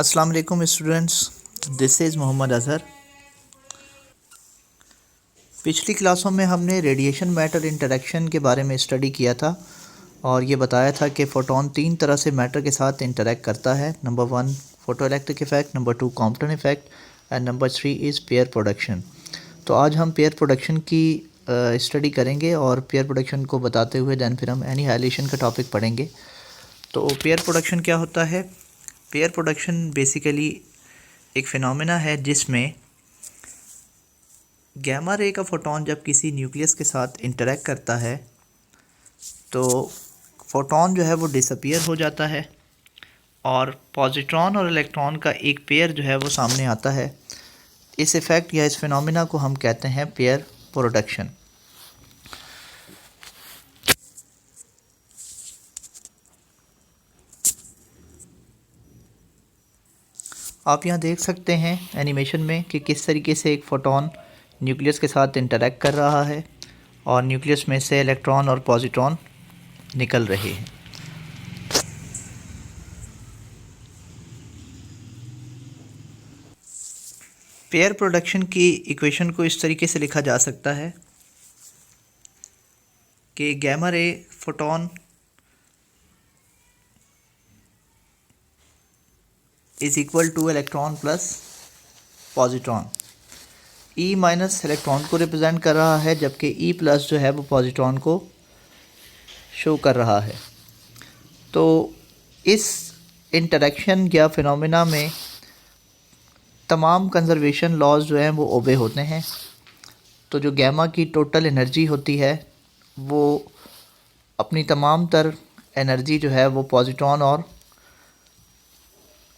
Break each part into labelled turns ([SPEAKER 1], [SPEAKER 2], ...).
[SPEAKER 1] अस्सलाम वालेकुम students, this is Mohammad Azhar. पिछली क्लासों में हमने रेडिएशन मैटर इंटरेक्शन के बारे में स्टडी किया था और ये बताया था कि फ़ोटोन तीन तरह से मैटर के साथ इंटरेक्ट करता है। Number 1 photo electric effect, number 2 Compton effect and number 3 is pair production. तो आज हम पेयर प्रोडक्शन की स्टडी करेंगे और पेयर प्रोडक्शन को बताते हुए दैन फिर हम एनिहाइलेशन का टॉपिक पढ़ेंगे। तो पेयर प्रोडक्शन क्या होता है? पेयर प्रोडक्शन बेसिकली एक फ़िनोमेना है जिसमें गैमा रे का फ़ोटोन जब किसी न्यूक्लियस के साथ इंटरेक्ट करता है तो फ़ोटोन जो है वो डिसअपीयर हो जाता है और पॉजिट्रॉन और इलेक्ट्रॉन का एक पेयर जो है वो सामने आता है। इस इफ़ेक्ट या इस फ़िनोमेना को हम कहते हैं पेयर प्रोडक्शन। आप यहाँ देख सकते हैं एनिमेशन में कि किस तरीके से एक फ़ोटोन न्यूक्लियस के साथ इंटरेक्ट कर रहा है और न्यूक्लियस में से इलेक्ट्रॉन और पॉजिट्रॉन निकल रहे हैं। पेयर प्रोडक्शन की इक्वेशन को इस तरीके से लिखा जा सकता है कि gamma ray photon is equal to electron plus positron. E minus electron को रिप्रेजेंट कर रहा है जबकि ई प्लस जो है वो पॉजिट्रॉन को शो कर रहा है। तो इस इंटरेक्शन या फिनोमेना में तमाम कंजर्वेशन लॉज जो हैं वो ओबे होते हैं। तो जो गैमा की टोटल एनर्जी होती है वो अपनी तमाम तर एनर्जी जो है वो पॉजिट्रॉन और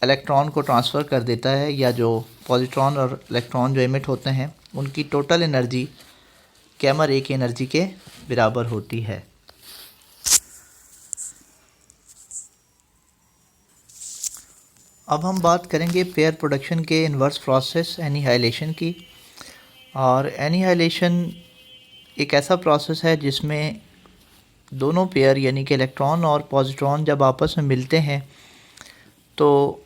[SPEAKER 1] इलेक्ट्रॉन को ट्रांसफ़र कर देता है, या जो पॉजिट्रॉन और इलेक्ट्रॉन जो एमिट होते हैं उनकी टोटल एनर्जी गैमा रे की एनर्जी के बराबर होती है। अब हम बात करेंगे पेयर प्रोडक्शन के इन्वर्स प्रोसेस एनिहाइलेशन की। और एनिहाइलेशन एक ऐसा प्रोसेस है जिसमें दोनों पेयर यानी कि इलेक्ट्रॉन और पॉजिट्रॉन जब आपस में मिलते हैं तो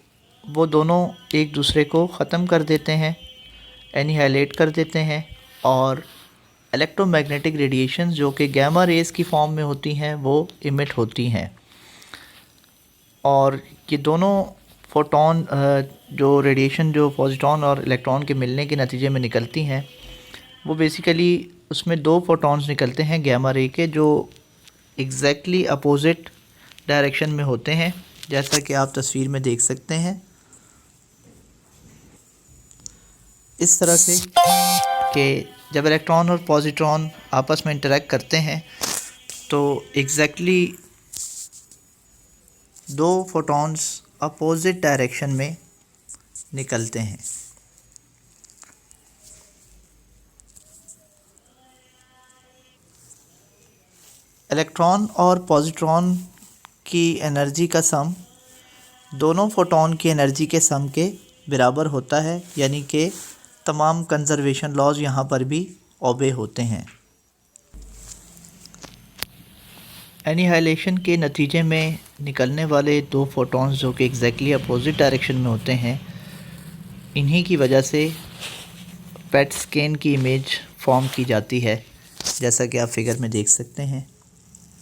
[SPEAKER 1] वो दोनों एक दूसरे को ख़त्म कर देते हैं, एनिहाइलेट कर देते हैं और इलेक्ट्रोमैग्नेटिक रेडिएशंस जो कि गैमा रेज़ की फॉर्म में होती हैं वो इमिट होती हैं। और ये दोनों फोटोन जो रेडिएशन जो पॉजिट्रॉन और इलेक्ट्रॉन के मिलने के नतीजे में निकलती हैं वो बेसिकली उसमें दो फोटॉन्स निकलते हैं गैमा रे के जो एग्जैक्टली अपोजिट डायरेक्शन में होते हैं, जैसा कि आप तस्वीर में देख सकते हैं। इस तरह से कि जब इलेक्ट्रॉन और पॉजिट्रॉन आपस में इंटरेक्ट करते हैं तो एग्जैक्टली दो फोटॉन्स अपोजिट डायरेक्शन में निकलते हैं। इलेक्ट्रॉन और पॉजिट्रॉन की एनर्जी का सम दोनों फोटॉन की एनर्जी के सम के बराबर होता है, यानी कि तमाम कंजर्वेशन लॉज यहाँ पर भी ओबे होते हैं। एनिहाइलेशन के नतीजे में निकलने वाले दो फोटॉन्स जो कि एग्जैक्टली अपोजिट डायरेक्शन में होते हैं, इन्हीं की वजह से पेट स्कैन की इमेज फॉर्म की जाती है, जैसा कि आप फिगर में देख सकते हैं।